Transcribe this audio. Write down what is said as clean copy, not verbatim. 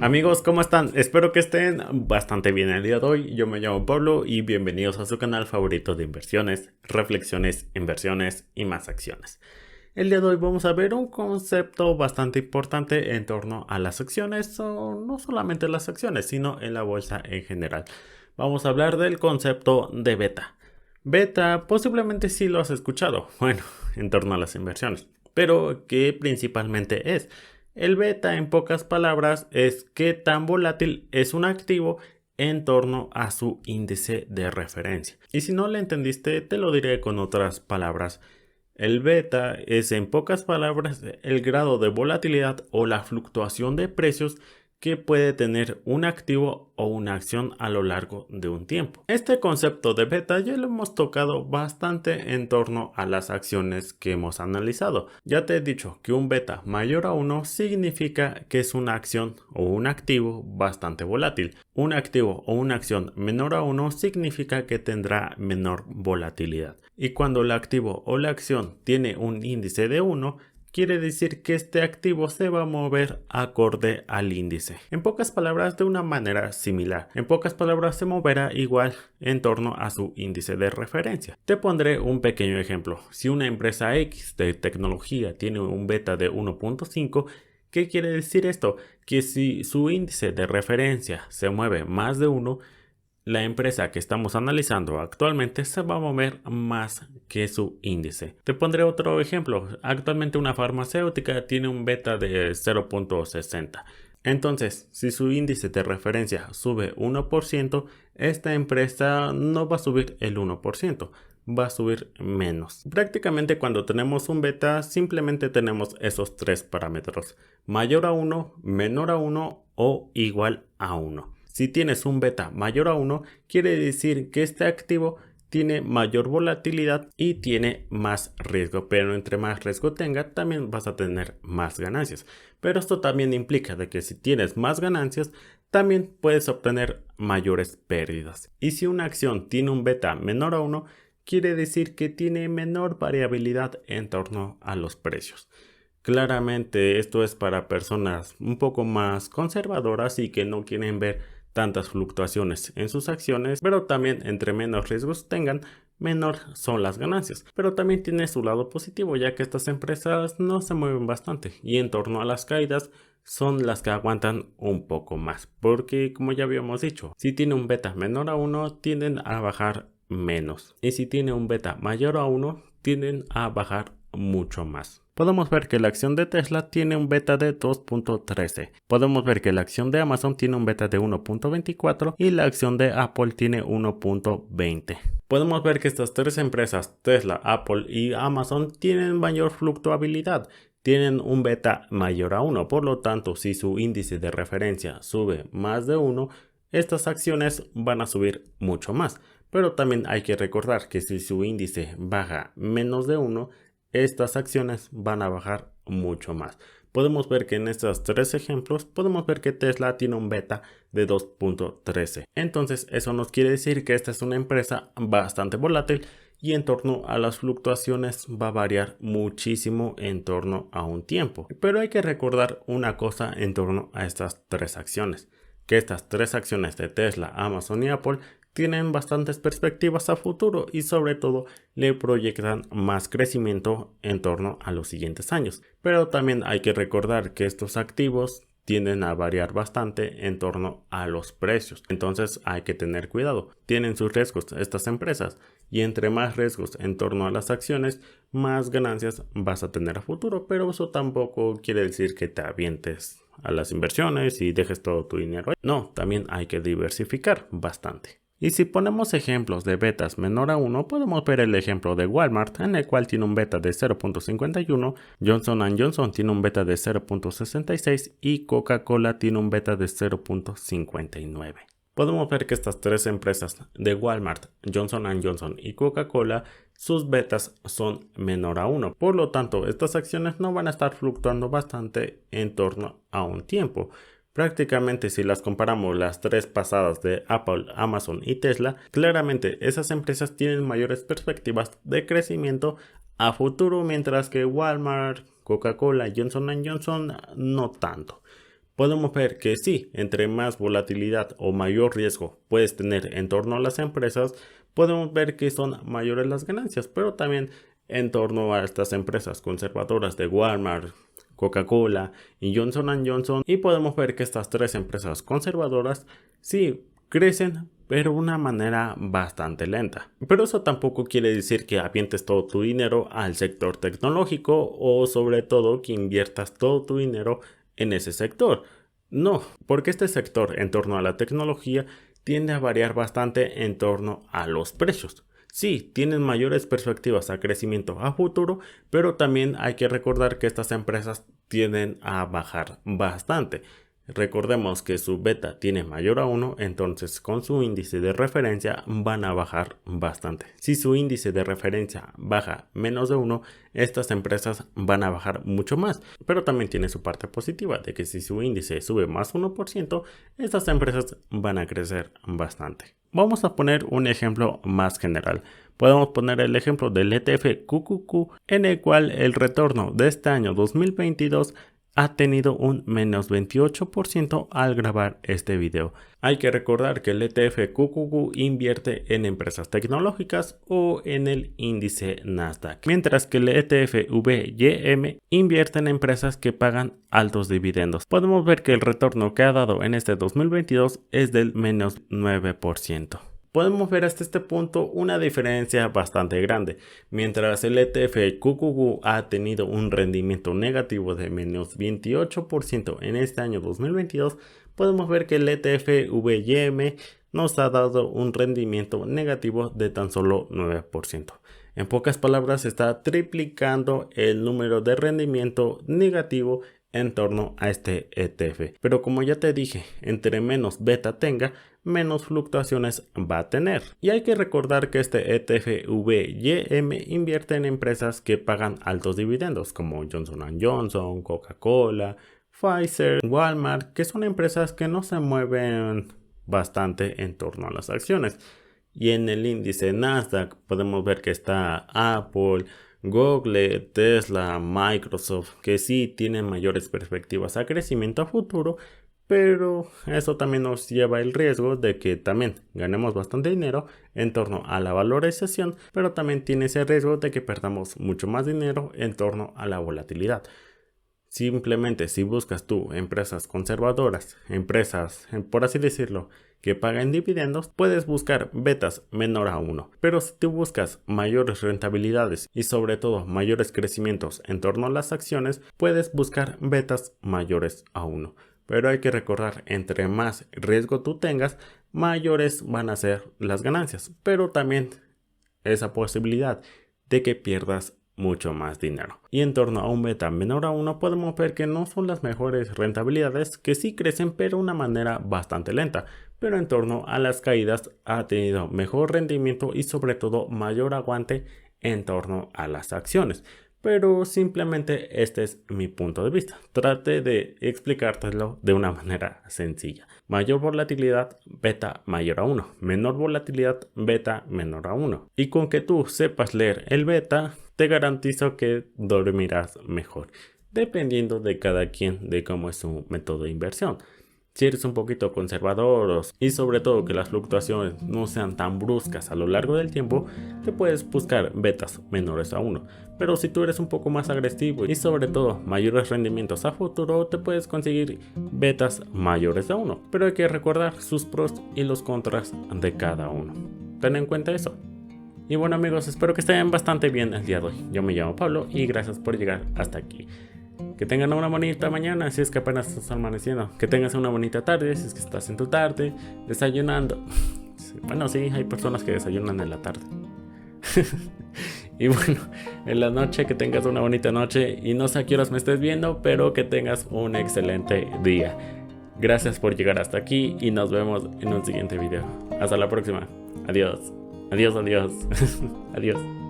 Amigos, ¿cómo están? Espero que estén bastante bien el día de hoy. Yo me llamo Pablo y bienvenidos a su canal favorito de inversiones, reflexiones, inversiones y más acciones. El día de hoy vamos a ver un concepto bastante importante en torno a las acciones, o no solamente las acciones, sino en la bolsa en general. Vamos a hablar del concepto de beta. Beta posiblemente sí lo has escuchado, bueno, en torno a las inversiones, pero ¿qué principalmente es? El beta, en pocas palabras, es qué tan volátil es un activo en torno a su índice de referencia. Y si no le entendiste, te lo diré con otras palabras. El beta es, en pocas palabras, el grado de volatilidad o la fluctuación de precios que puede tener un activo o una acción a lo largo de un tiempo. Este concepto de beta ya lo hemos tocado bastante en torno a las acciones que hemos analizado. Ya te he dicho que un beta mayor a 1 significa que es una acción o un activo bastante volátil. Un activo o una acción menor a 1 significa que tendrá menor volatilidad. Y cuando el activo o la acción tiene un índice de 1, quiere decir que este activo se va a mover acorde al índice. En pocas palabras, de una manera similar. En pocas palabras, se moverá igual en torno a su índice de referencia. Te pondré un pequeño ejemplo. Si una empresa X de tecnología tiene un beta de 1.5, ¿qué quiere decir esto? Que si su índice de referencia se mueve más de 1, la empresa que estamos analizando actualmente se va a mover más que su índice. Te pondré otro ejemplo. Actualmente una farmacéutica tiene un beta de 0.60. Entonces, si su índice de referencia sube 1%, esta empresa no va a subir el 1%, va a subir menos. Prácticamente cuando tenemos un beta, simplemente tenemos esos tres parámetros: mayor a 1, menor a 1 o igual a 1. Si tienes un beta mayor a 1, quiere decir que este activo tiene mayor volatilidad y tiene más riesgo, pero entre más riesgo tenga, también vas a tener más ganancias. Pero esto también implica de que si tienes más ganancias, también puedes obtener mayores pérdidas. Y si una acción tiene un beta menor a 1, quiere decir que tiene menor variabilidad en torno a los precios. Claramente esto es para personas un poco más conservadoras y que no quieren ver tantas fluctuaciones en sus acciones, pero también entre menos riesgos tengan, menor son las ganancias. Pero también tiene su lado positivo, ya que estas empresas no se mueven bastante y en torno a las caídas son las que aguantan un poco más, porque como ya habíamos dicho, si tiene un beta menor a 1 tienden a bajar menos, y si tiene un beta mayor a 1 tienden a bajar mucho más. Podemos ver que la acción de Tesla tiene un beta de 2.13. Podemos ver que la acción de Amazon tiene un beta de 1.24 y la acción de Apple tiene 1.20. Podemos ver que estas tres empresas, Tesla, Apple y Amazon, tienen mayor fluctuabilidad. Tienen un beta mayor a 1, por lo tanto, si su índice de referencia sube más de 1, estas acciones van a subir mucho más. Pero también hay que recordar que si su índice baja menos de 1, estas acciones van a bajar mucho más. Podemos ver que en estos tres ejemplos, podemos ver que Tesla tiene un beta de 2.13. Entonces, eso nos quiere decir que esta es una empresa bastante volátil y en torno a las fluctuaciones va a variar muchísimo en torno a un tiempo. Pero hay que recordar una cosa en torno a estas tres acciones, que estas tres acciones de Tesla, Amazon y Apple tienen bastantes perspectivas a futuro y sobre todo le proyectan más crecimiento en torno a los siguientes años. Pero también hay que recordar que estos activos tienden a variar bastante en torno a los precios. Entonces hay que tener cuidado. Tienen sus riesgos estas empresas y entre más riesgos en torno a las acciones, más ganancias vas a tener a futuro. Pero eso tampoco quiere decir que te avientes a las inversiones y dejes todo tu dinero. No, también hay que diversificar bastante. Y si ponemos ejemplos de betas menor a 1, podemos ver el ejemplo de Walmart, en el cual tiene un beta de 0.51, Johnson & Johnson tiene un beta de 0.66 y Coca-Cola tiene un beta de 0.59. Podemos ver que estas tres empresas de Walmart, Johnson & Johnson y Coca-Cola, sus betas son menor a 1. Por lo tanto, estas acciones no van a estar fluctuando bastante en torno a un tiempo. Prácticamente si las comparamos las tres pasadas de Apple, Amazon y Tesla, claramente esas empresas tienen mayores perspectivas de crecimiento a futuro, mientras que Walmart, Coca-Cola y Johnson & Johnson no tanto. podemos ver que sí, entre más volatilidad o mayor riesgo puedes tener en torno a las empresas, podemos ver que son mayores las ganancias, pero también en torno a estas empresas conservadoras de Walmart, Coca-Cola y Johnson & Johnson, y podemos ver que estas tres empresas conservadoras sí crecen, pero de una manera bastante lenta. Pero eso tampoco quiere decir que avientes todo tu dinero al sector tecnológico o sobre todo que inviertas todo tu dinero en ese sector. No, porque este sector en torno a la tecnología tiende a variar bastante en torno a los precios. Sí, tienen mayores perspectivas a crecimiento a futuro, pero también hay que recordar que estas empresas tienden a bajar bastante. Recordemos que su beta tiene mayor a 1, entonces con su índice de referencia van a bajar bastante. Si su índice de referencia baja menos de 1, estas empresas van a bajar mucho más. Pero también tiene su parte positiva de que si su índice sube más 1%, estas empresas van a crecer bastante. Vamos a poner un ejemplo más general. Podemos poner el ejemplo del ETF QQQ, en el cual el retorno de este año 2022 ha tenido un menos 28% al grabar este video. Hay que recordar que el ETF QQQ invierte en empresas tecnológicas o en el índice Nasdaq, mientras que el ETF VYM invierte en empresas que pagan altos dividendos. Podemos ver que el retorno que ha dado en este 2022 es del menos 9%. Podemos ver hasta este punto una diferencia bastante grande. Mientras el ETF QQQ ha tenido un rendimiento negativo de menos 28% en este año 2022, podemos ver que el ETF VYM nos ha dado un rendimiento negativo de tan solo 9%. En pocas palabras, está triplicando el número de rendimiento negativo en torno a este ETF. Pero como ya te dije, entre menos beta tenga, menos fluctuaciones va a tener. Y hay que recordar que este ETF VYM invierte en empresas que pagan altos dividendos como Johnson & Johnson, Coca-Cola, Pfizer, Walmart, que son empresas que no se mueven bastante en torno a las acciones. Y en el índice Nasdaq podemos ver que está Apple, Google, Tesla, Microsoft, que sí tienen mayores perspectivas a crecimiento a futuro, pero eso también nos lleva el riesgo de que también ganemos bastante dinero en torno a la valorización, pero también tiene ese riesgo de que perdamos mucho más dinero en torno a la volatilidad. Simplemente si buscas tú empresas conservadoras, empresas, por así decirlo, que pagan dividendos, puedes buscar betas menor a 1. Pero si tú buscas mayores rentabilidades y sobre todo mayores crecimientos en torno a las acciones, puedes buscar betas mayores a 1. Pero hay que recordar, entre más riesgo tú tengas, mayores van a ser las ganancias. Pero también esa posibilidad de que pierdas mucho más dinero. Y en torno a un beta menor a 1 podemos ver que no son las mejores rentabilidades, que sí crecen pero de una manera bastante lenta, pero en torno a las caídas ha tenido mejor rendimiento y sobre todo mayor aguante en torno a las acciones. Pero simplemente este es mi punto de vista. Trate de explicártelo de una manera sencilla. Mayor volatilidad, beta mayor a 1. Menor volatilidad, beta menor a 1. Y con que tú sepas leer el beta, te garantizo que dormirás mejor, dependiendo de cada quien, de cómo es su método de inversión. Si eres un poquito conservador y sobre todo que las fluctuaciones no sean tan bruscas a lo largo del tiempo, te puedes buscar betas menores a 1. Pero si tú eres un poco más agresivo y sobre todo mayores rendimientos a futuro, te puedes conseguir betas mayores a 1. Pero hay que recordar sus pros y los contras de cada uno. Ten en cuenta eso. Y bueno amigos, espero que estén bastante bien el día de hoy. Yo me llamo Pablo y gracias por llegar hasta aquí. Que tengan una bonita mañana si es que apenas estás amaneciendo. Que tengas una bonita tarde si es que estás en tu tarde, desayunando. Bueno, sí, hay personas que desayunan en la tarde. Y bueno, en la noche que tengas una bonita noche. Y no sé a qué horas me estés viendo, pero que tengas un excelente día. Gracias por llegar hasta aquí y nos vemos en un siguiente video. Hasta la próxima. Adiós. Adiós, adiós. Adiós.